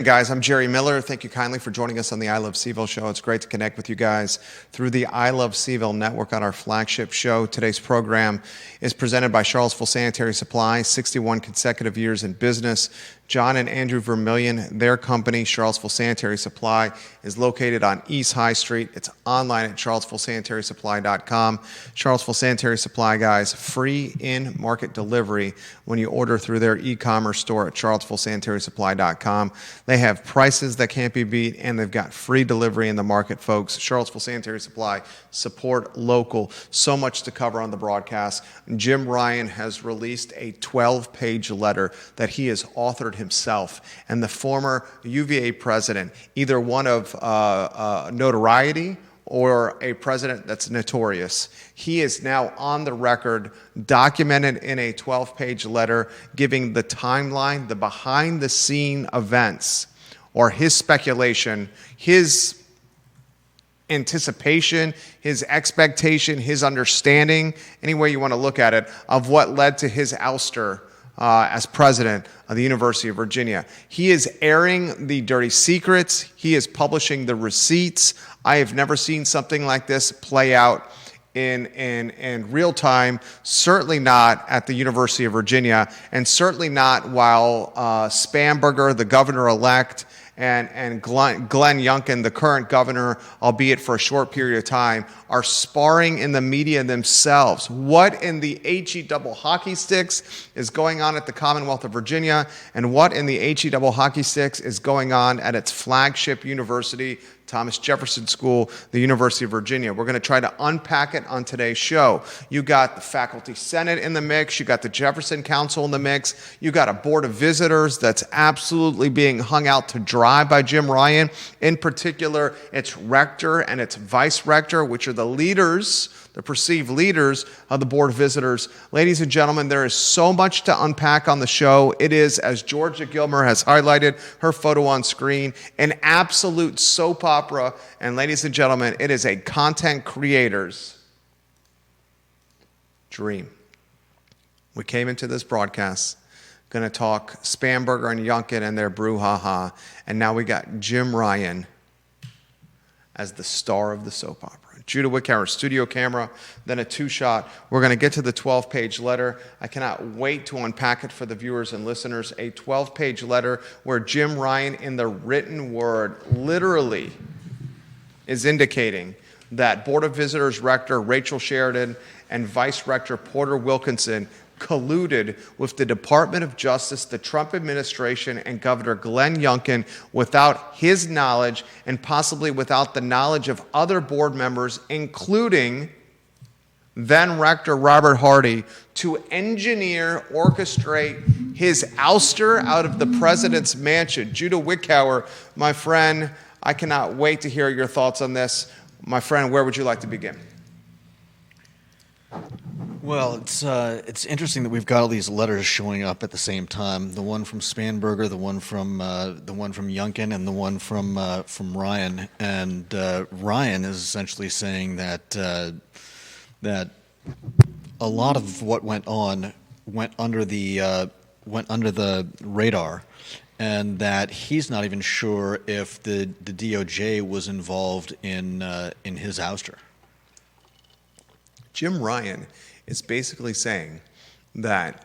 Guys, I'm Jerry Miller. Thank you kindly for joining us on the I Love CVille Show. It's great to connect with you guys through the I Love CVille Network on our flagship show. Today's program is presented by Charlottesville Sanitary Supply, 61 consecutive years in business. John and Andrew Vermillion, their company, Charlottesville Sanitary Supply, is located on East High Street. It's online at charlottesvillesanitarysupply.com. Charlottesville Sanitary Supply, guys, free in-market delivery when you order through their e-commerce store at charlottesvillesanitarysupply.com. They have prices that can't be beat, and they've got free delivery in the market, folks. Charlottesville Sanitary Supply, support local. So much to cover on the broadcast. Jim Ryan has released a 12-page letter that he has authored himself, and the former UVA president, either one of notoriety or a president that's notorious. He is now on the record, documented in a 12-page letter, giving the timeline, the behind-the-scene events, or his speculation, his anticipation, his expectation, his understanding, any way you want to look at it, of what led to his ouster as president of the University of Virginia. He is airing the dirty secrets. He is publishing the receipts. I have never seen something like this play out in real time, certainly not at the University of Virginia, and certainly not while Spanberger, the governor-elect, and Glenn Youngkin, the current governor, albeit for a short period of time, are sparring in the media themselves. What in the HE double hockey sticks is going on at the Commonwealth of Virginia, and what in the HE double hockey sticks is going on at its flagship university, Thomas Jefferson School, the University of Virginia. We're going to try to unpack it on today's show. You got the Faculty Senate in the mix. You got the Jefferson Council in the mix. You got a Board of Visitors that's absolutely being hung out to dry by Jim Ryan. In particular, its rector and its vice rector, which are the leaders, the perceived leaders of the Board of Visitors. Ladies and gentlemen, there is so much to unpack on the show. It is, as Georgia Gilmer has highlighted, her photo on screen, an absolute soap opera. And ladies and gentlemen, it is a content creator's dream. We came into this broadcast going to talk Spanberger and Youngkin and their brouhaha, and now we got Jim Ryan as the star of the soap opera. Judah Wickhauer, studio camera, then a two-shot. We're going to get to the 12-page letter. I cannot wait to unpack it for the viewers and listeners. A 12-page letter where Jim Ryan, in the written word, literally is indicating that Board of Visitors Rector Rachel Sheridan and Vice Rector Porter Wilkinson colluded with the Department of Justice, the Trump administration, and Governor Glenn Youngkin without his knowledge and possibly without the knowledge of other board members, including then Rector Robert Hardy, to engineer, orchestrate his ouster out of the president's mansion. Judah Wickhauer, my friend, I cannot wait to hear your thoughts on this. My friend, where would you like to begin? Well, it's interesting that we've got all these letters showing up at the same time. The one from Spanberger, the one from Youngkin, and the one from Ryan. And Ryan is essentially saying that that a lot of what went on went under the radar, and that he's not even sure if the DOJ was involved in his ouster. Jim Ryan is basically saying that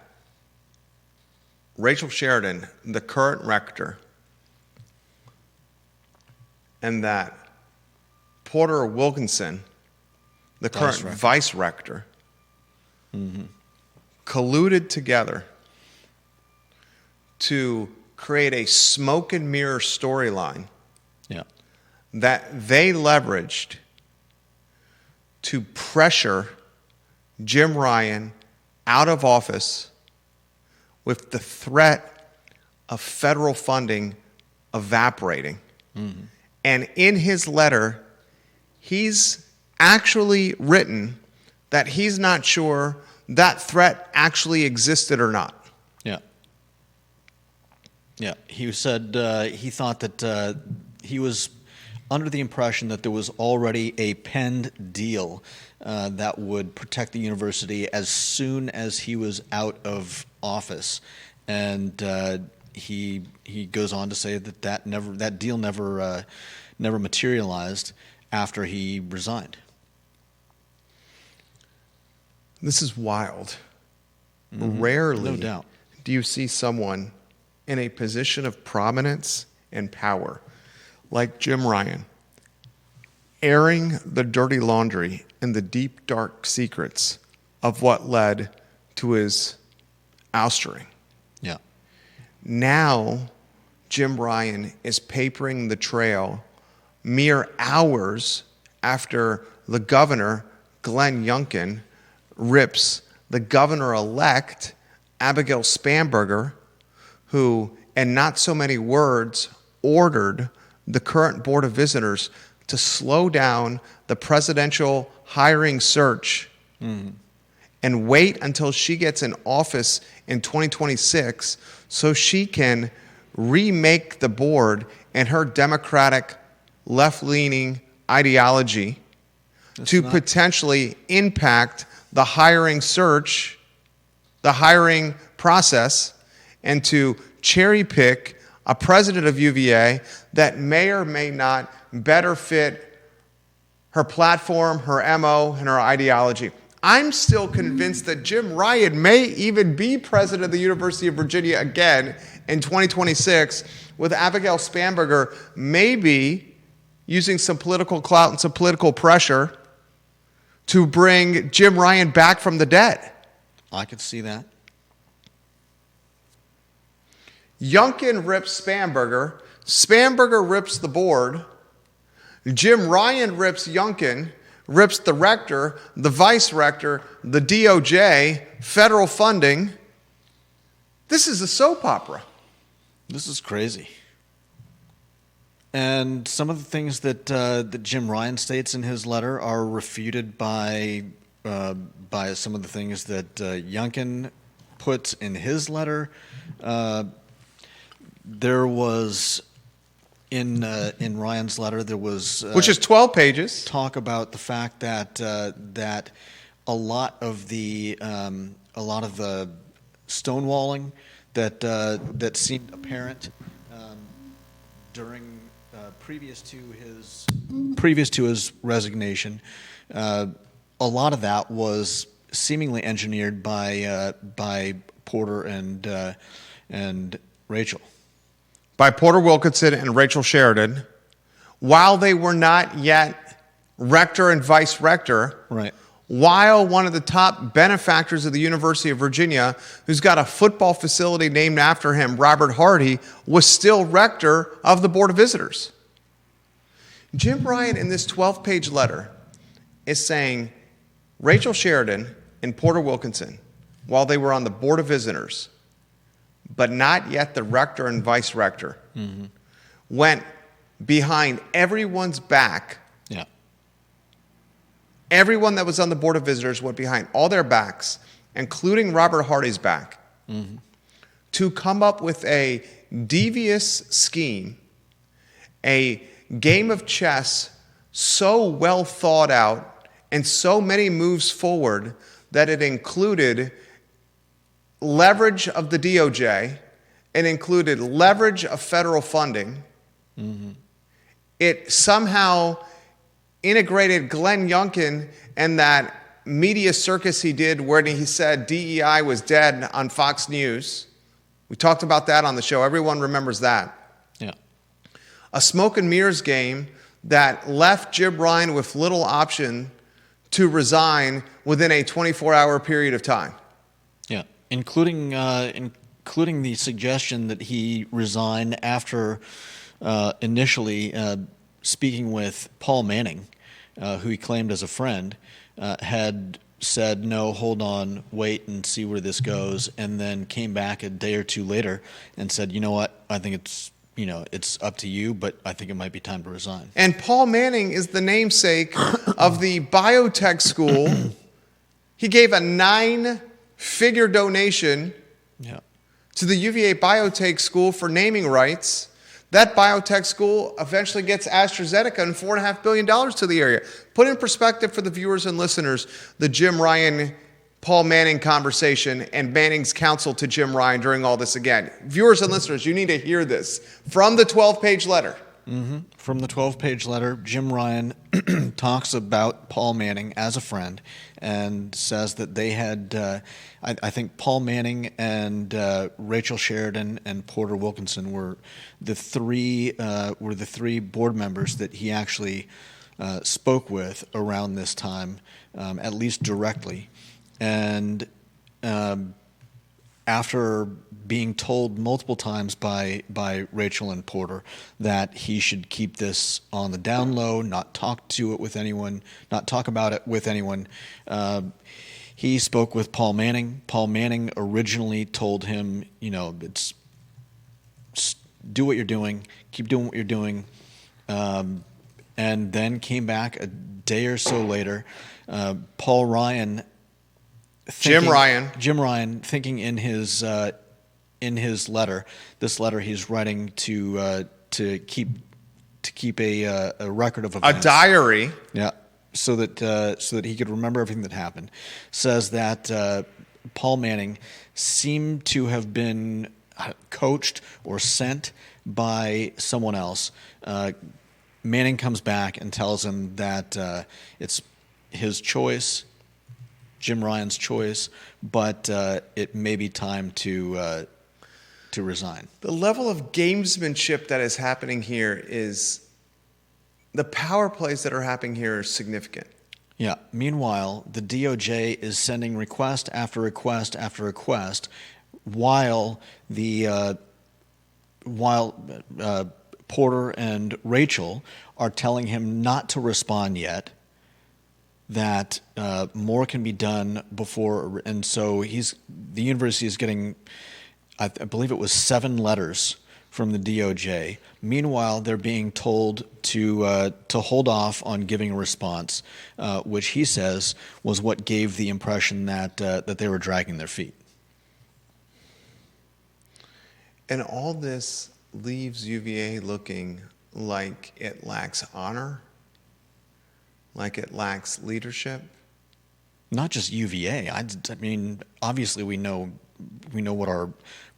Rachel Sheridan, the current rector, and that Porter Wilkinson, the current vice rector, colluded together to create a smoke and mirror storyline that they leveraged to pressure Jim Ryan out of office with the threat of federal funding evaporating. And in his letter, he's actually written that he's not sure that threat actually existed or not. Yeah. He said he thought that he was under the impression that there was already a penned deal that would protect the university as soon as he was out of office. And he goes on to say that deal never materialized after he resigned. This is wild. Rarely No doubt. do you see someone in a position of prominence and power like Jim Ryan airing the dirty laundry and the deep, dark secrets of what led to his oustering. Yeah. Now, Jim Ryan is papering the trail mere hours after the governor, Glenn Youngkin, rips the governor-elect, Abigail Spanberger, who, in not so many words, ordered the current Board of Visitors to slow down the presidential hiring search and wait until she gets in office in 2026 so she can remake the board and her Democratic left-leaning ideology potentially impact the hiring search, the hiring process, and to cherry pick a president of UVA that may or may not better fit her platform, her MO, and her ideology. I'm still convinced that Jim Ryan may even be president of the University of Virginia again in 2026, with Abigail Spanberger maybe using some political clout and some political pressure to bring Jim Ryan back from the dead. I could see that. Youngkin rips Spanberger. Spanberger rips the board. Jim Ryan rips Youngkin, rips the rector, the vice rector, the DOJ, federal funding. This is a soap opera. This is crazy. And some of the things that Jim Ryan states in his letter are refuted by some of the things that Youngkin puts in his letter. There was in Ryan's letter there was which is 12 pages. Talk about the fact that that a lot of the stonewalling that seemed apparent during previous to his resignation, a lot of that was seemingly engineered by Porter and Rachel. By Porter Wilkinson and Rachel Sheridan, while they were not yet rector and vice rector, right? While one of the top benefactors of the University of Virginia, who's got a football facility named after him, Robert Hardy, was still rector of the Board of Visitors. Jim Ryan, in this 12-page letter, is saying Rachel Sheridan and Porter Wilkinson, while they were on the Board of Visitors, but not yet the rector and vice rector, went behind everyone's back. Yeah. Everyone that was on the Board of Visitors went behind all their backs, including Robert Hardy's back, to come up with a devious scheme, a game of chess so well thought out and so many moves forward that it included leverage of the DOJ, it included leverage of federal funding. It somehow integrated Glenn Youngkin and that media circus he did where he said DEI was dead on Fox News. We talked about that on the show. Everyone remembers that. Yeah. A smoke and mirrors game that left Jim Ryan with little option to resign within a 24-hour period of time. Yeah, including the suggestion that he resign after initially speaking with Paul Manning, who he claimed as a friend, had said, no, hold on, wait and see where this goes, and then came back a day or two later and said, you know what, I think it's up to you, but I think it might be time to resign. And Paul Manning is the namesake of the biotech school. He gave a 9-figure donation to the UVA Biotech School for naming rights. That biotech school eventually gets AstraZeneca and $4.5 billion to the area. Put in perspective for the viewers and listeners the Jim Ryan Paul Manning conversation and Manning's counsel to Jim Ryan during all this again. Viewers and listeners, you need to hear this from the 12-page letter. From the 12-page letter, Jim Ryan talks about Paul Manning as a friend and says that they had, I think Paul Manning and Rachel Sheridan and Porter Wilkinson were the three board members that he actually spoke with around this time, at least directly. And after being told multiple times by Rachel and Porter that he should keep this on the down low, not talk about it with anyone, he spoke with Paul Manning. Paul Manning originally told him, do what you're doing, keep doing what you're doing, and then came back a day or so later. Jim Ryan, thinking in his letter, this letter he's writing to keep a record of events, a diary, so that he could remember everything that happened, says that Paul Manning seemed to have been coached or sent by someone else. Manning comes back and tells him that it's his choice, Jim Ryan's choice, but it may be time to resign. The level of gamesmanship that is happening here is, the power plays that are happening here are significant. Yeah. Meanwhile, the DOJ is sending request after request after request, while Porter and Rachel are telling him not to respond yet, that more can be done before, and so the university is getting, I believe it was 7 letters from the DOJ. Meanwhile, they're being told to hold off on giving a response, which he says was what gave the impression that they were dragging their feet. And all this leaves UVA looking like it lacks honor, like it lacks leadership. Not just UVA. I mean, obviously we know what our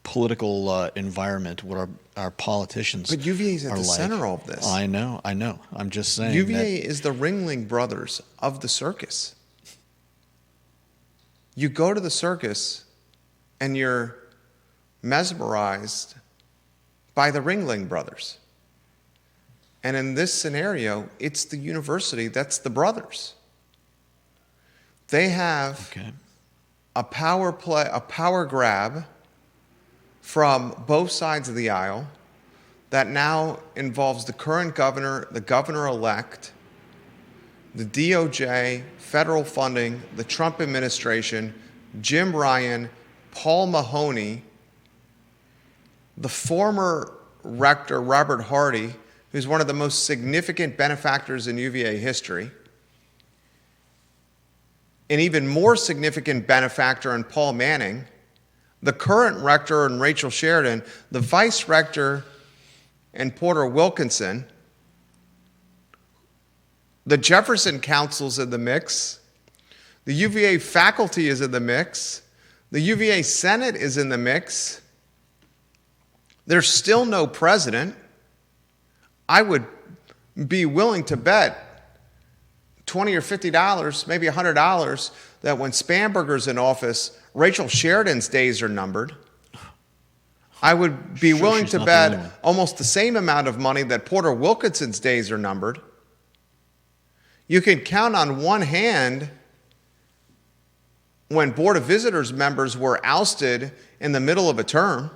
political environment, what our politicians are like. But UVA is at the center of this. I know. I'm just saying. UVA is the Ringling Brothers of the circus. You go to the circus and you're mesmerized by the Ringling Brothers. And in this scenario, it's the university that's the brothers. They have a power play, a power grab from both sides of the aisle that now involves the current governor, the governor-elect, the DOJ, federal funding, the Trump administration, Jim Ryan, Paul Mahoney, the former rector, Robert Hardy, who's one of the most significant benefactors in UVA history, an even more significant benefactor in Paul Manning, the current rector and Rachel Sheridan, the vice rector and Porter Wilkinson, the Jefferson Council's in the mix, the UVA faculty is in the mix, the UVA Senate is in the mix. There's still no president. I would be willing to bet $20 or $50, maybe $100, that when Spanberger's in office, Rachel Sheridan's days are numbered. I would be willing to bet almost the same amount of money that Porter Wilkinson's days are numbered. You can count on one hand when Board of Visitors members were ousted in the middle of a term.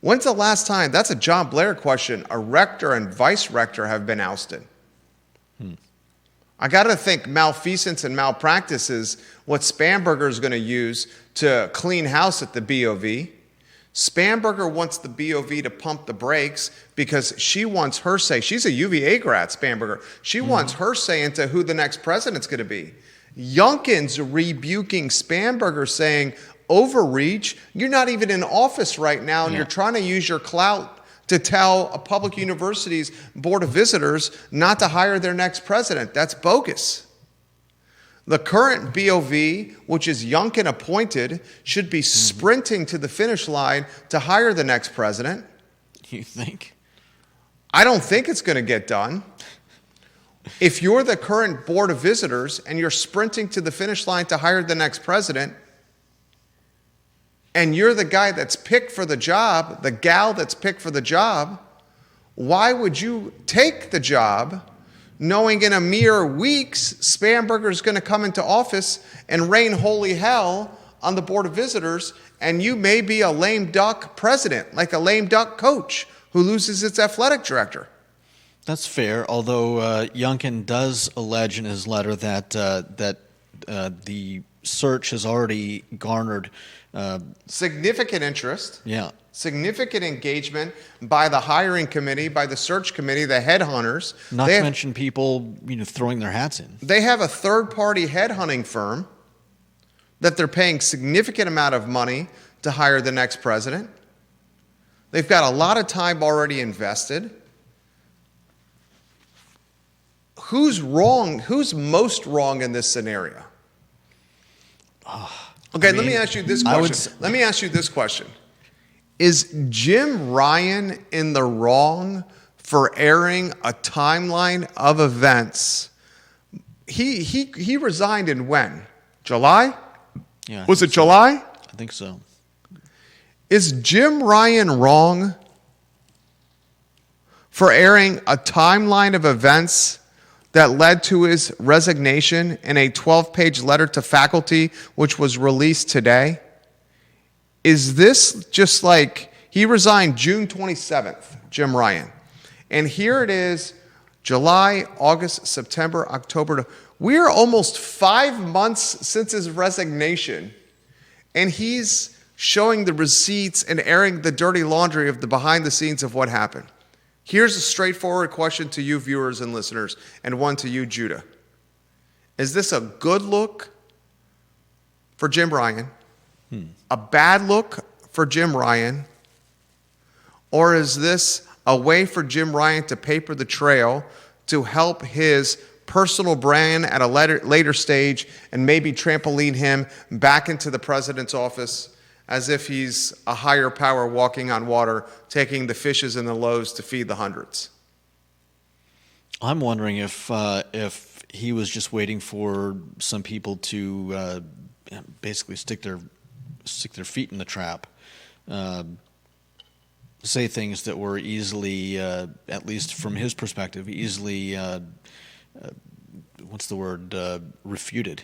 When's the last time, that's a John Blair question, a rector and vice rector have been ousted? I got to think malfeasance and malpractice is what Spanberger is going to use to clean house at the BOV. Spanberger wants the BOV to pump the brakes because she wants her say. She's a UVA grad, Spanberger. She wants her say into who the next president's going to be. Youngkin's rebuking Spanberger, saying, overreach. You're not even in office right now, and you're trying to use your clout to tell a public university's Board of Visitors not to hire their next president. That's bogus. The current BOV, which is Youngkin appointed, should be sprinting to the finish line to hire the next president. You think? I don't think it's going to get done. If you're the current Board of Visitors and you're sprinting to the finish line to hire the next president, and you're the guy that's picked for the job, the gal that's picked for the job, why would you take the job knowing in a mere weeks Spanberger is going to come into office and rain holy hell on the Board of Visitors, and you may be a lame duck president, like a lame duck coach who loses its athletic director? That's fair, although Youngkin does allege in his letter that the search has already garnered significant interest, yeah, significant engagement by the hiring committee, by the search committee, the headhunters. Not to mention people, throwing their hats in. They have a third-party headhunting firm that they're paying significant amount of money to hire the next president. They've got a lot of time already invested. Who's wrong? Who's most wrong in this scenario? Okay, let me ask you this question. Is Jim Ryan in the wrong for airing a timeline of events? He resigned in when? July? Yeah. Was it July? I think so. Is Jim Ryan wrong for airing a timeline of events that led to his resignation in a 12-page letter to faculty, which was released today? Is this just like he resigned June 27th, Jim Ryan? And here it is, July, August, September, October. We're almost 5 months since his resignation, and he's showing the receipts and airing the dirty laundry of the behind the scenes of what happened. Here's a straightforward question to you viewers and listeners, and one to you, Judah. Is this a good look for Jim Ryan, a bad look for Jim Ryan, or is this a way for Jim Ryan to paper the trail to help his personal brand at a later stage and maybe trampoline him back into the president's office as if he's a higher power walking on water, taking the fishes and the loaves to feed the hundreds? I'm wondering if he was just waiting for some people to basically stick their feet in the trap, say things that were easily, at least from his perspective, easily refuted.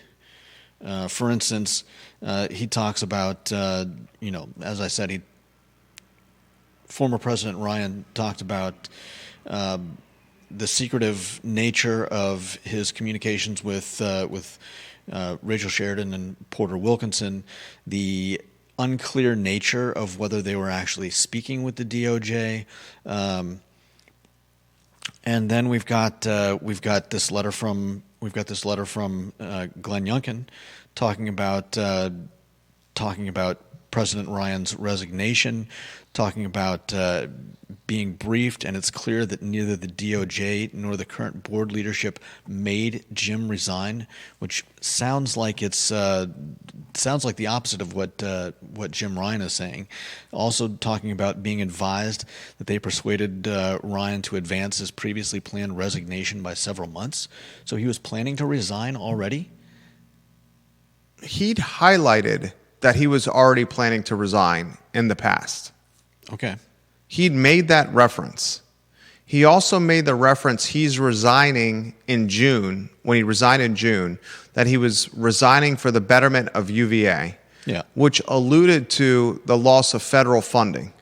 For instance, he talks about, as I said, former President Ryan talked about the secretive nature of his communications with Rachel Sheridan and Porter Wilkinson, the unclear nature of whether they were actually speaking with the DOJ, and then we've got this letter from Glenn Youngkin talking about President Ryan's resignation, talking about being briefed, and it's clear that neither the DOJ nor the current board leadership made Jim resign, which sounds like the opposite of what Jim Ryan is saying. Also talking about being advised that they persuaded Ryan to advance his previously planned resignation by several months. So he was planning to resign already? He'd highlighted that he was already planning to resign in the past. Okay. He'd made that reference. He also made the reference he's resigning in June, when he resigned in June, that he was resigning for the betterment of UVA, which alluded to the loss of federal funding.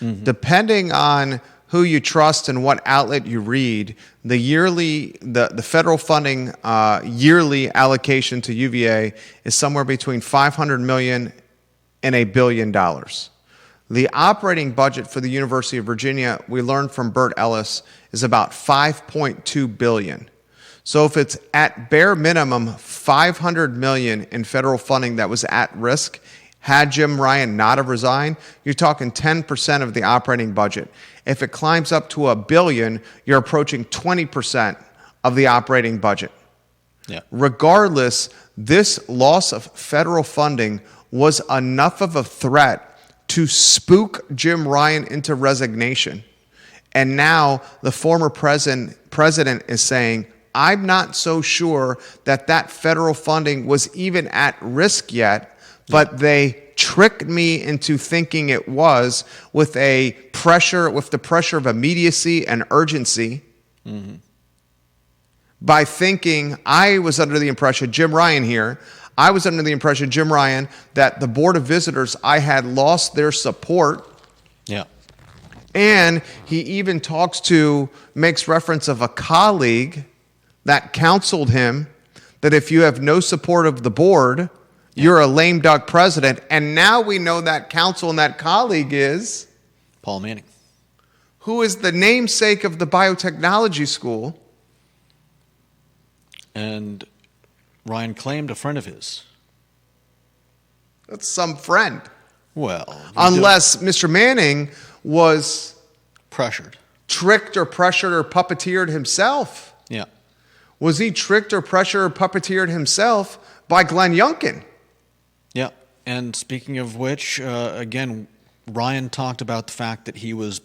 Mm-hmm. Depending on who you trust and what outlet you read, the federal funding yearly allocation to UVA is somewhere between $500 million and $1 billion. The operating budget for the University of Virginia, we learned from Bert Ellis, is about $5.2 billion. So if it's at bare minimum $500 million in federal funding that was at risk, had Jim Ryan not have resigned, you're talking 10% of the operating budget. If it climbs up to $1 billion, you're approaching 20% of the operating budget. Yeah. Regardless, this loss of federal funding was enough of a threat to spook Jim Ryan into resignation. And now the former president is saying, I'm not so sure that federal funding was even at risk yet, but they tricked me into thinking it was with the pressure of immediacy and urgency. Mm-hmm. By thinking I was under the impression, Jim Ryan, that the Board of Visitors, I had lost their support. Yeah. And he even makes reference of a colleague that counseled him that if you have no support of the board, you're a lame duck president. And now we know that counsel and that colleague is Paul Manning, who is the namesake of the biotechnology school. And Ryan claimed a friend of his. That's some friend. Well, unless Mr. Manning was tricked or pressured or puppeteered himself. Yeah. Was he tricked or pressured or puppeteered himself by Glenn Youngkin? Yeah. And speaking of which, again, Ryan talked about the fact that he was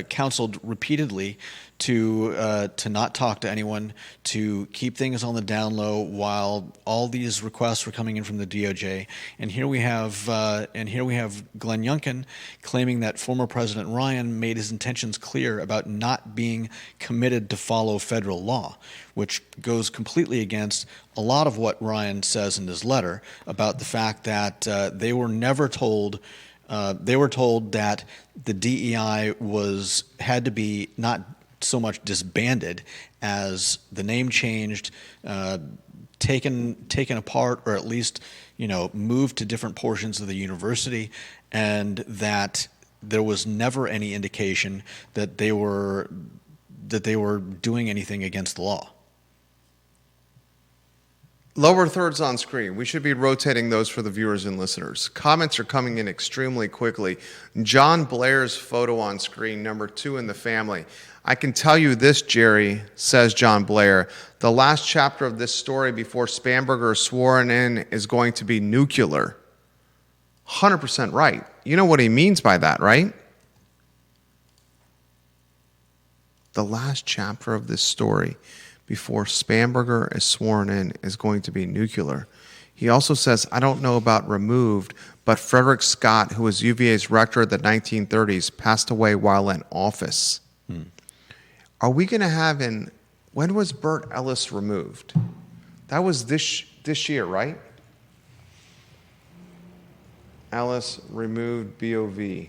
counseled repeatedly to not talk to anyone, to keep things on the down low while all these requests were coming in from the DOJ. And here we have Glenn Youngkin claiming that former President Ryan made his intentions clear about not being committed to follow federal law, which goes completely against a lot of what Ryan says in his letter about the fact that they were never told. They were told that the DEI had to be not so much disbanded as the name changed, taken apart, or at least moved to different portions of the university, and that there was never any indication that they were doing anything against the law. Lower thirds on screen. We should be rotating those for the viewers and listeners. Comments are coming in extremely quickly. John Blair's photo on screen, number 2 in the family. I can tell you this, Jerry, says John Blair, the last chapter of this story before Spanberger is sworn in is going to be nuclear. 100% right. You know what he means by that, right? The last chapter of this story before Spanberger is sworn in is going to be nuclear. He also says, I don't know about removed, but Frederick Scott, who was UVA's rector of the 1930s, passed away while in office. Are we going to have when was Burt Ellis removed? That was this year, right? Ellis removed BOV.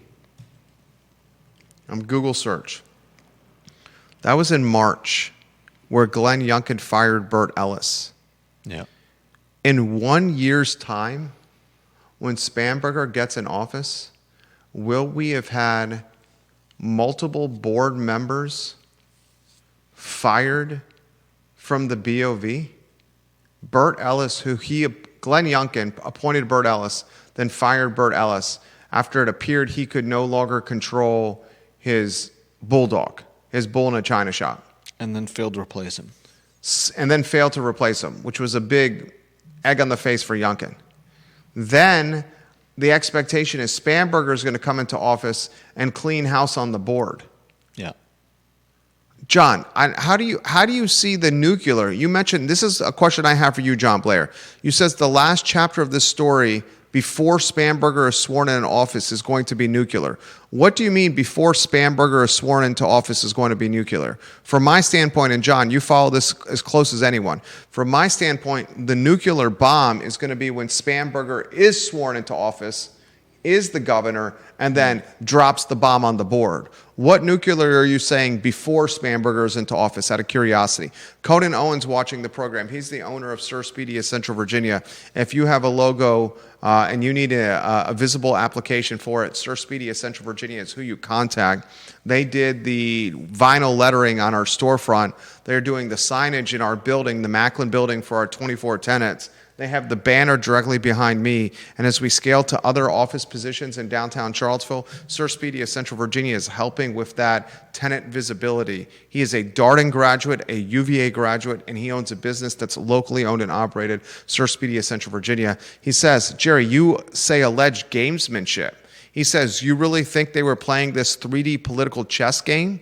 Google search. That was in March, where Glenn Youngkin fired Burt Ellis. Yeah. In 1 year's time, when Spanberger gets in office, will we have had multiple board members fired from the BOV? Burt Ellis, Glenn Youngkin appointed Burt Ellis, then fired Burt Ellis after it appeared he could no longer control his bulldog, his bull in a china shop. And then failed to replace him. Which was a big egg on the face for Youngkin. Then the expectation is Spanberger is going to come into office and clean house on the board. Yeah. John, how do you see the nuclear? You mentioned, this is a question I have for you, John Blair. You says the last chapter of this story before Spanberger is sworn in office is going to be nuclear. What do you mean before Spanberger is sworn into office is going to be nuclear? From my standpoint, and John, you follow this as close as anyone. From my standpoint, the nuclear bomb is going to be when Spanberger is sworn into office, is the governor, and then drops the bomb on the board. What nuclear are you saying before Spanberger is into office, out of curiosity? Conan Owens watching the program. He's the owner of Sir Speedy Central Virginia. If you have a logo and you need a visible application for it, Sir Speedy Central Virginia is who you contact. They did the vinyl lettering on our storefront. They're doing the signage in our building, the Macklin building, for our 24 tenants. They have the banner directly behind me. And as we scale to other office positions in downtown Charlottesville, Sir Speedy of Central Virginia is helping with that tenant visibility. He is a Darden graduate, a UVA graduate, and he owns a business that's locally owned and operated, Sir Speedy of Central Virginia. He says, Jerry, you say alleged gamesmanship. He says, you really think they were playing this 3D political chess game?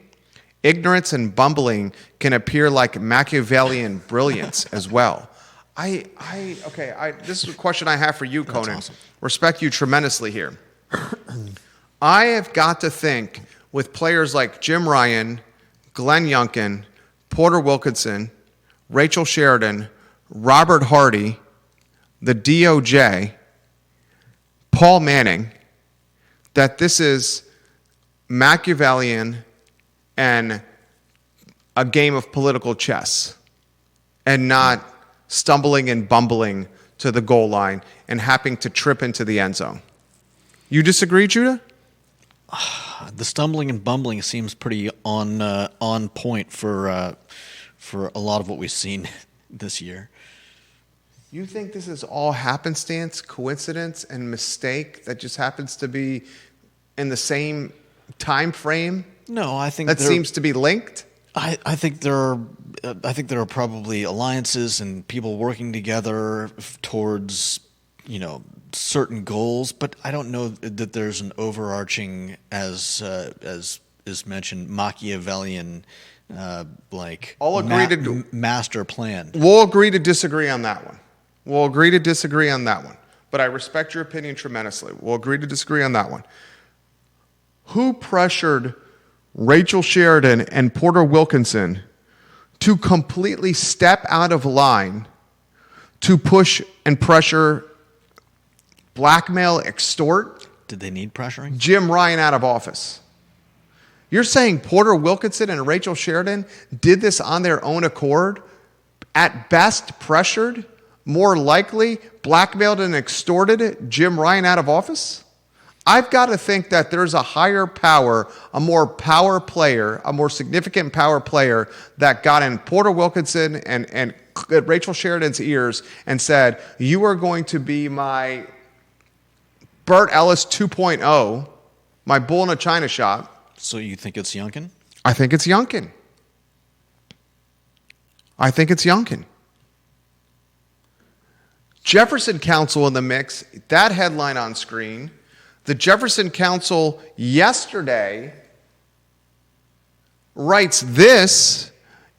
Ignorance and bumbling can appear like Machiavellian brilliance as well. This is a question I have for you, Conan. Awesome. Respect you tremendously here. I have got to think with players like Jim Ryan, Glenn Youngkin, Porter Wilkinson, Rachel Sheridan, Robert Hardy, the DOJ, Paul Manning, that this is Machiavellian and a game of political chess and not stumbling and bumbling to the goal line and having to trip into the end zone. You disagree, Judah? The stumbling and bumbling seems pretty on point for a lot of what we've seen this year. You think this is all happenstance, coincidence, and mistake that just happens to be in the same time frame? No, I think that seems to be linked. I think there are probably alliances and people working together towards certain goals, but I don't know that there's an overarching, as is mentioned, Machiavellian master plan. We'll agree to disagree on that one. But I respect your opinion tremendously. We'll agree to disagree on that one. Who pressured Rachel Sheridan and Porter Wilkinson to completely step out of line to push and pressure, blackmail, extort? Did they need pressuring? Jim Ryan out of office. You're saying Porter Wilkinson and Rachel Sheridan did this on their own accord? At best pressured? More likely blackmailed and extorted Jim Ryan out of office? I've got to think that there's a higher power, a more significant power player that got in Porter Wilkinson and Rachel Sheridan's ears and said, you are going to be my Burt Ellis 2.0, my bull in a china shop. So you think it's Youngkin? I think it's Youngkin. Jefferson Council in the mix, that headline on screen. The Jefferson Council yesterday writes this: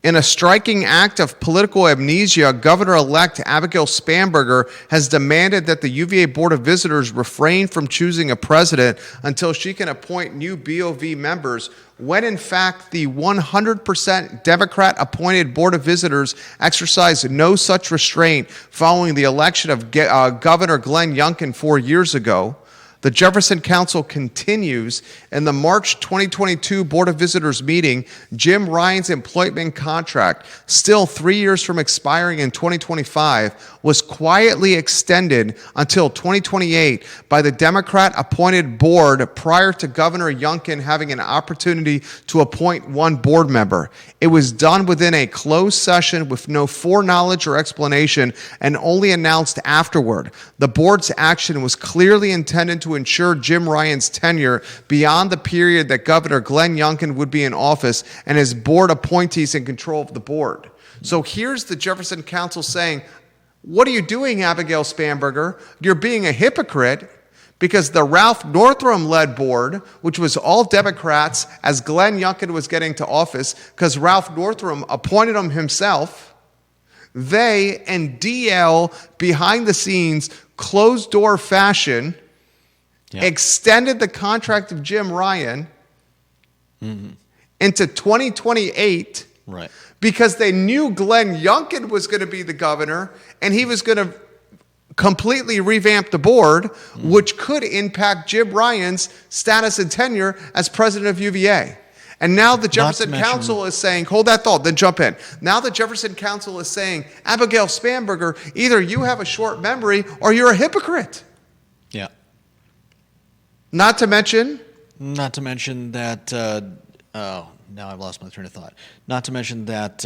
in a striking act of political amnesia, Governor-elect Abigail Spanberger has demanded that the UVA Board of Visitors refrain from choosing a president until she can appoint new BOV members, when in fact the 100% Democrat-appointed Board of Visitors exercised no such restraint following the election of Governor Glenn Youngkin 4 years ago. The Jefferson Council continues. In the March 2022 Board of Visitors meeting, Jim Ryan's employment contract, still 3 years from expiring in 2025, was quietly extended until 2028 by the Democrat-appointed board prior to Governor Youngkin having an opportunity to appoint one board member. It was done within a closed session with no foreknowledge or explanation and only announced afterward. The board's action was clearly intended to ensure Jim Ryan's tenure beyond the period that Governor Glenn Youngkin would be in office and his board appointees in control of the board. So here's the Jefferson Council saying, what are you doing, Abigail Spanberger? You're being a hypocrite, because the Ralph Northam-led board, which was all Democrats as Glenn Youngkin was getting to office, because Ralph Northam appointed him himself, they and DL behind the scenes, closed-door fashion, extended the contract of Jim Ryan into 2028 because they knew Glenn Youngkin was going to be the governor and he was going to completely revamp the board, which could impact Jim Ryan's status and tenure as president of UVA. And now the Jefferson Council is saying, hold that thought, then jump in. Now the Jefferson Council is saying, Abigail Spanberger, either you have a short memory or you're a hypocrite. Yeah. Not to mention that, now I've lost my train of thought. Not to mention that,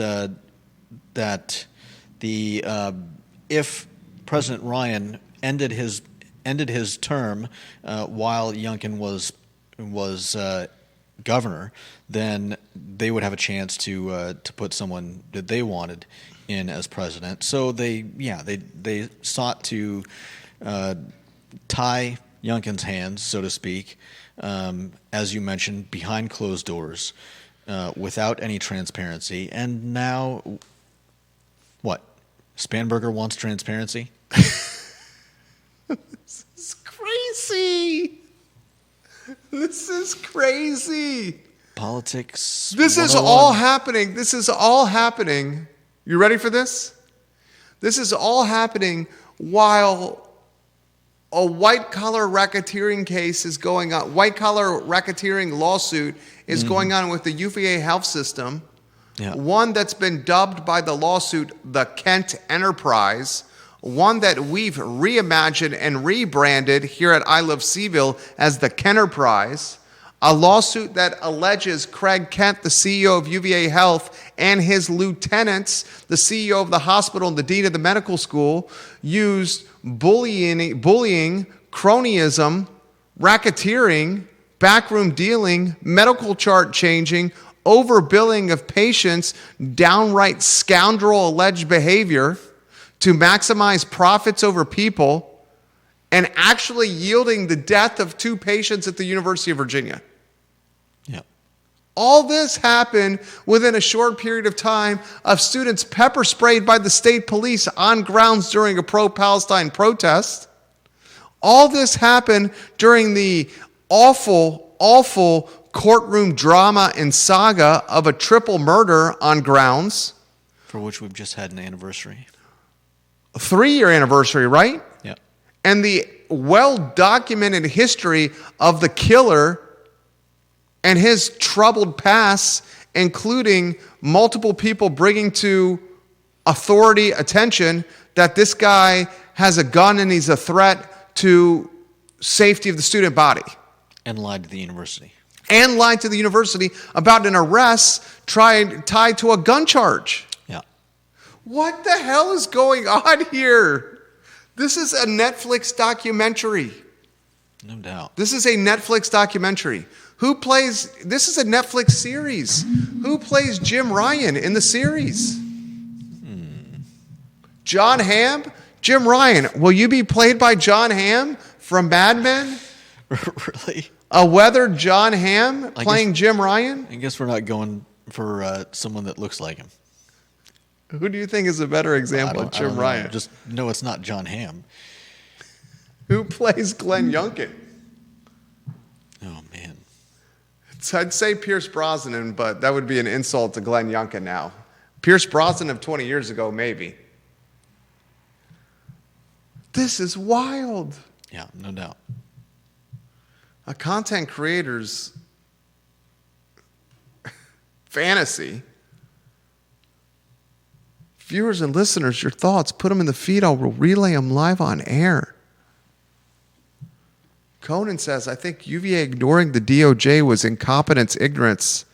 if President Ryan ended his term while Youngkin was governor, then they would have a chance to put someone that they wanted in as president. So they sought to tie Youngkin's hands, so to speak, as you mentioned, behind closed doors, without any transparency. And now, what? Spanberger wants transparency? This is crazy. This is crazy. Politics. This is all happening. This is all happening. You ready for this? This is all happening while a white-collar racketeering case is going on. White-collar racketeering lawsuit is going on with the UVA health system. Yeah. One that's been dubbed by the lawsuit the Kent Enterprise. One that we've reimagined and rebranded here at I Love CVille as the Kenterprise. A lawsuit that alleges Craig Kent, the CEO of UVA Health, and his lieutenants, the CEO of the hospital and the dean of the medical school, used bullying, cronyism, racketeering, backroom dealing, medical chart changing, overbilling of patients, downright scoundrel alleged behavior to maximize profits over people, and actually yielding the death of 2 patients at the University of Virginia. Yeah. All this happened within a short period of time of students pepper sprayed by the state police on grounds during a pro-Palestine protest. All this happened during the awful, awful courtroom drama and saga of a triple murder on grounds. For which we've just had an anniversary. A 3-year anniversary, right? Yeah. And the well-documented history of the killer and his troubled past, including multiple people bringing to authority attention that this guy has a gun and he's a threat to safety of the student body. And lied to the university. And lied to the university about an arrest tied to a gun charge. Yeah. What the hell is going on here? This is a Netflix documentary. No doubt. This is a Netflix documentary. This is a Netflix series. Who plays Jim Ryan in the series? John Hamm? Jim Ryan. Will you be played by John Hamm from Mad Men? Really? A weathered John Hamm playing Jim Ryan? I guess we're not going for someone that looks like him. Who do you think is a better example of Jim Ryan? Just no, it's not John Hamm. Who plays Glenn Youngkin? Oh, man. I'd say Pierce Brosnan, but that would be an insult to Glenn Youngkin now. Pierce Brosnan of 20 years ago, maybe. This is wild. Yeah, no doubt. A content creator's fantasy. Viewers and listeners, your thoughts, put them in the feed. I'll relay them live on air. Conan says, I think UVA ignoring the DOJ was incompetence, ignorance,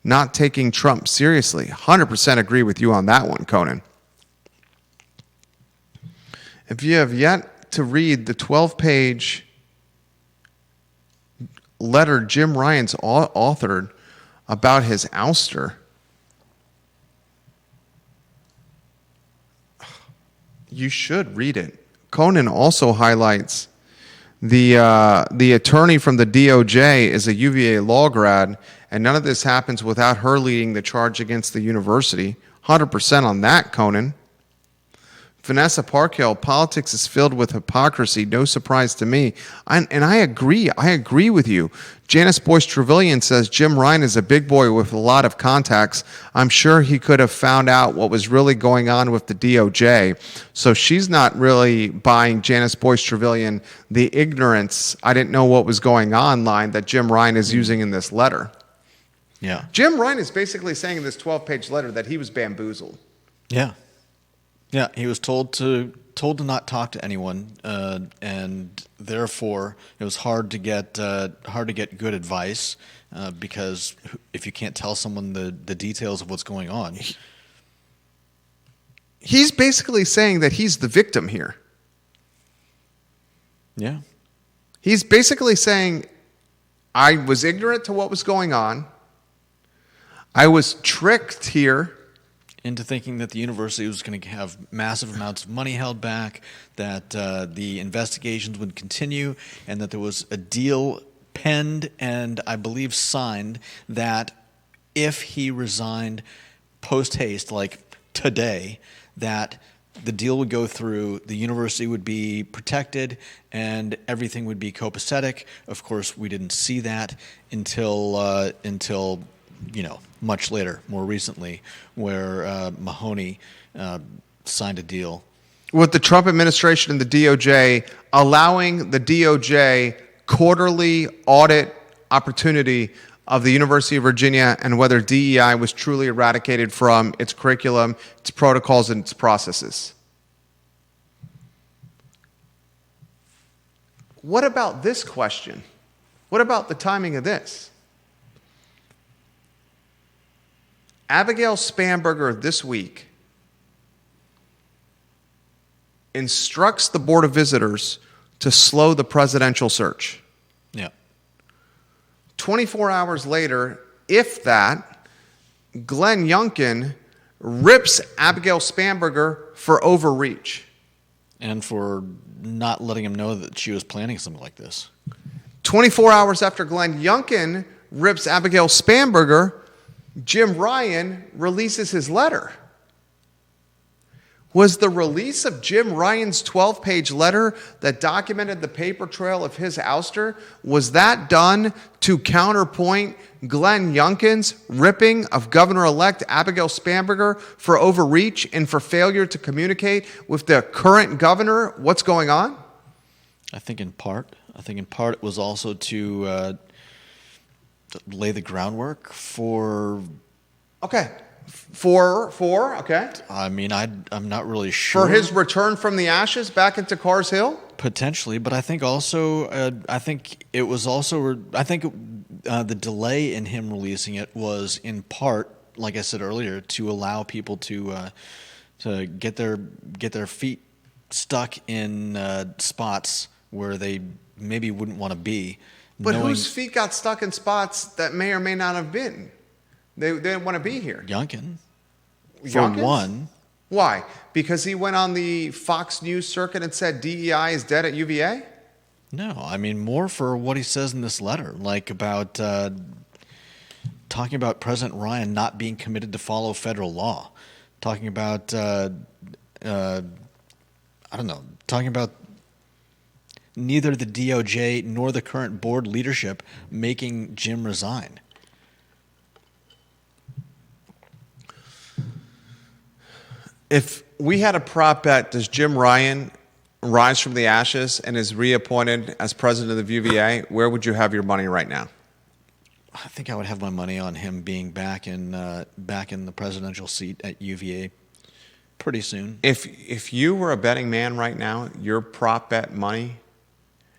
not taking Trump seriously. 100% agree with you on that one, Conan. If you have yet to read the 12-page letter Jim Ryan's authored about his ouster, you should read it. Conan also highlights the attorney from the DOJ is a UVA law grad, and none of this happens without her leading the charge against the university. 100% on that, Conan. Vanessa Parkhill, politics is filled with hypocrisy. No surprise to me. And I agree. I agree with you. Janice Boyce Trevelyan says Jim Ryan is a big boy with a lot of contacts. I'm sure he could have found out what was really going on with the DOJ. So she's not really buying Janice Boyce Trevelyan, the ignorance, I didn't know what was going on line that Jim Ryan is using in this letter. Yeah. Jim Ryan is basically saying in this 12-page letter that he was bamboozled. Yeah. Yeah, he was told to not talk to anyone, and therefore it was hard to get good advice because if you can't tell someone the details of what's going on, he's basically saying that he's the victim here. Yeah. He's basically saying, I was ignorant to what was going on. I was tricked here into thinking that the university was going to have massive amounts of money held back, that the investigations would continue, and that there was a deal penned and I believe signed that if he resigned post haste, like today, that the deal would go through, the university would be protected, and everything would be copacetic. Of course, we didn't see that until much later, more recently, where Mahoney signed a deal with the Trump administration and the DOJ allowing the DOJ quarterly audit opportunity of the University of Virginia and whether DEI was truly eradicated from its curriculum, its protocols, and its processes. What about this question? What about the timing of this? Abigail Spanberger this week instructs the Board of Visitors to slow the presidential search. Yeah. 24 hours later, if that, Glenn Youngkin rips Abigail Spanberger for overreach. And for not letting him know that she was planning something like this. 24 hours after Glenn Youngkin rips Abigail Spanberger, Jim Ryan releases his letter. Was the release of Jim Ryan's 12-page letter that documented the paper trail of his ouster, was that done to counterpoint Glenn Youngkin's ripping of Governor-elect Abigail Spanberger for overreach and for failure to communicate with the current governor what's going on? I think in part it was also to lay the groundwork for... Okay. Okay. I mean, I'm not really sure. For his return from the ashes back into Cars Hill? Potentially, but I think also, the delay in him releasing it was in part, like I said earlier, to allow people to get their feet stuck in spots where they maybe wouldn't want to be. But whose feet got stuck in spots that may or may not have been? They didn't want to be here. Youngkin. For Youngkin's? one. Why? Because he went on the Fox News circuit and said DEI is dead at UVA? No, I mean more for what he says in this letter, like about talking about President Ryan not being committed to follow federal law, talking about talking about neither the DOJ nor the current board leadership making Jim resign. If we had a prop bet, does Jim Ryan rise from the ashes and is reappointed as president of the UVA, where would you have your money right now? I think I would have my money on him being back in the presidential seat at UVA pretty soon. If you were a betting man right now, your prop bet money,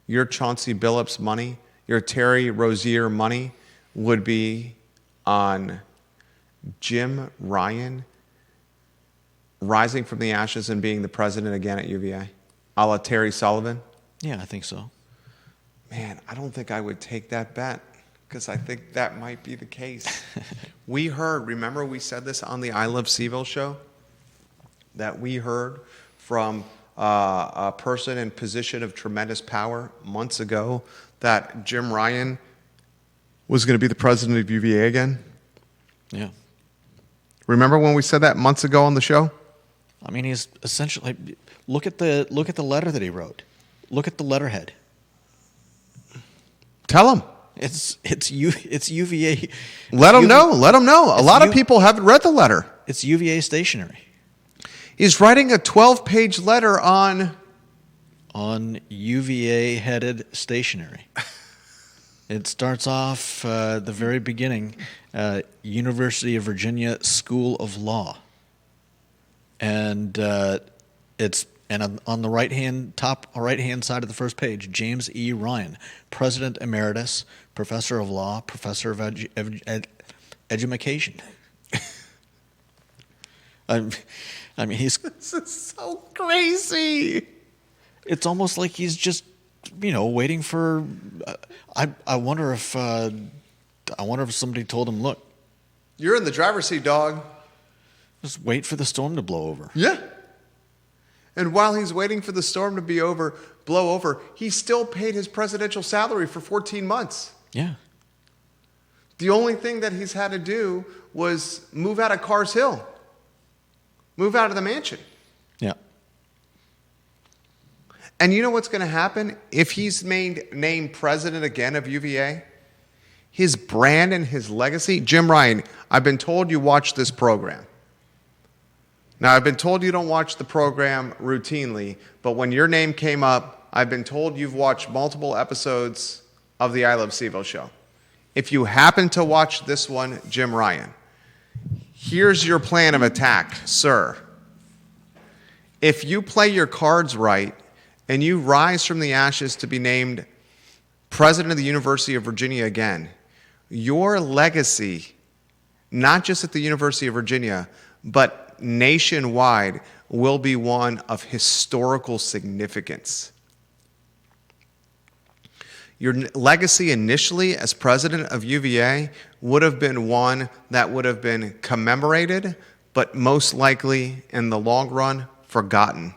your Chauncey Billups money, your Terry Rozier money would be on Jim Ryan rising from the ashes and being the president again at UVA, a la Terry Sullivan? Yeah, I think so. Man, I don't think I would take that bet because I think that might be the case. We heard, remember we said this on the I Love CVille show? That we heard from a person in position of tremendous power months ago that Jim Ryan was going to be the president of UVA again? Yeah. Remember when we said that months ago on the show? I mean, he's essentially look at the letter that he wrote. Look at the letterhead. Tell him. It's UVA. Let him know. Let him know. A lot of people haven't read the letter. It's UVA stationery. He's writing a 12-page letter on UVA headed stationery. It starts off the very beginning, University of Virginia School of Law, and on the right hand side of the first page, James E. Ryan, President Emeritus, Professor of Law, Professor of Education. I mean, This is so crazy. It's almost like he's just waiting for. I wonder if somebody told him, "Look, You're in the driver's seat, dog. just wait for the storm to blow over." Yeah. And while he's waiting for the storm to blow over, he still paid his presidential salary for 14 months. Yeah. The only thing that he's had to do was move out of Cars Hill, move out of the mansion. Yeah. And you know what's going to happen if he's named president again of UVA? His brand and his legacy. Jim Ryan, I've been told you watch this program. Now, I've been told you don't watch the program routinely, but when your name came up, I've been told you've watched multiple episodes of the I Love CVille Show. If you happen to watch this one, Jim Ryan, here's your plan of attack, sir. If you play your cards right and you rise from the ashes to be named president of the University of Virginia again, your legacy, not just at the University of Virginia, but nationwide, will be one of historical significance. Your legacy initially as president of UVA would have been one that would have been commemorated, but most likely in the long run, forgotten.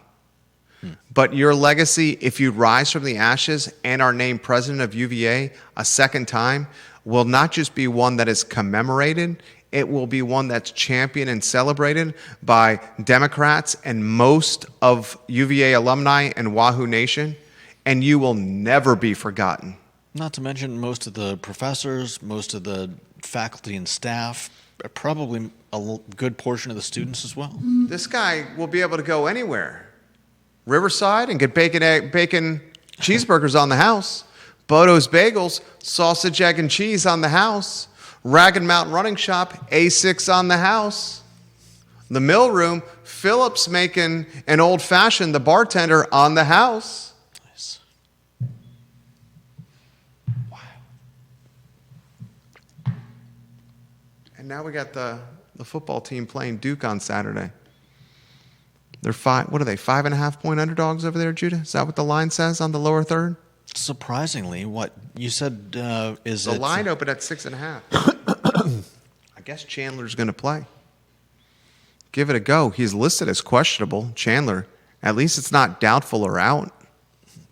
But your legacy, if you rise from the ashes and are named president of UVA a second time, will not just be one that is commemorated, it will be one that's championed and celebrated by Democrats and most of UVA alumni and Wahoo Nation, and you will never be forgotten. Not to mention most of the professors, most of the faculty and staff, probably a good portion of the students as well. This guy will be able to go anywhere. Riverside and get bacon cheeseburgers on the house. Bodo's Bagels, sausage, egg, and cheese on the house. Ragged Mountain Running Shop, A6 on the house. The Mill Room, Phillips making an old-fashioned, the bartender on the house. Nice. Wow. And now we got the football team playing Duke on Saturday. They're 5.5-point underdogs over there, Judah? Is that what the line says on the lower third? Surprisingly, what you said is the line opened at 6.5. I guess Chandler's going to play. Give it a go. He's listed as questionable. Chandler, at least it's not doubtful or out.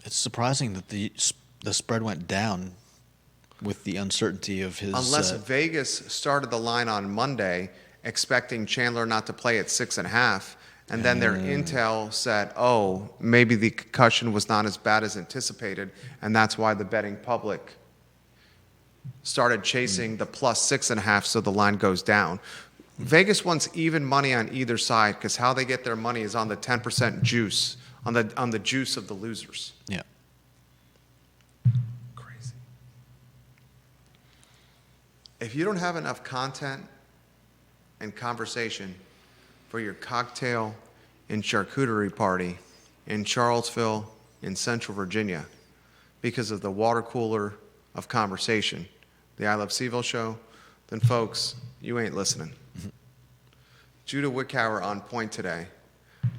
It's surprising that the spread went down with the uncertainty of his. Unless Vegas started the line on Monday expecting Chandler not to play at 6.5. And then their intel said, oh, maybe the concussion was not as bad as anticipated, and that's why the betting public started chasing the plus 6.5, so the line goes down. Vegas wants even money on either side because how they get their money is on the 10% juice, on the juice of the losers. Yeah. Crazy. If you don't have enough content and conversation for your cocktail and charcuterie party in Charlottesville in Central Virginia because of the water cooler of conversation, the I Love CVille Show, then folks, you ain't listening. Mm-hmm. Judah Wickower on point today.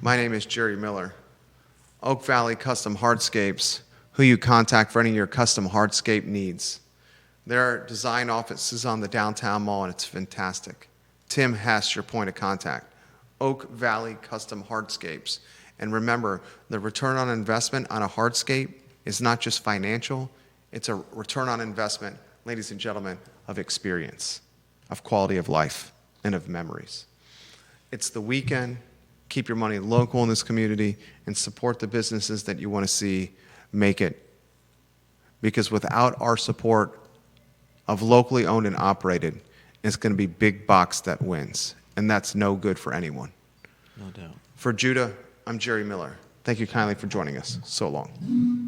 My name is Jerry Miller. Oak Valley Custom Hardscapes, who you contact for any of your custom hardscape needs. There are design offices on the downtown mall, and it's fantastic. Tim Hess, your point of contact. Oak Valley Custom Hardscapes. And remember, the return on investment on a hardscape is not just financial, it's a return on investment, ladies and gentlemen, of experience, of quality of life, and of memories. It's the weekend. Keep your money local in this community and support the businesses that you want to see make it. Because without our support of locally owned and operated, it's going to be big box that wins. And that's no good for anyone. No doubt. For Judah, I'm Jerry Miller. Thank you kindly for joining us. So long.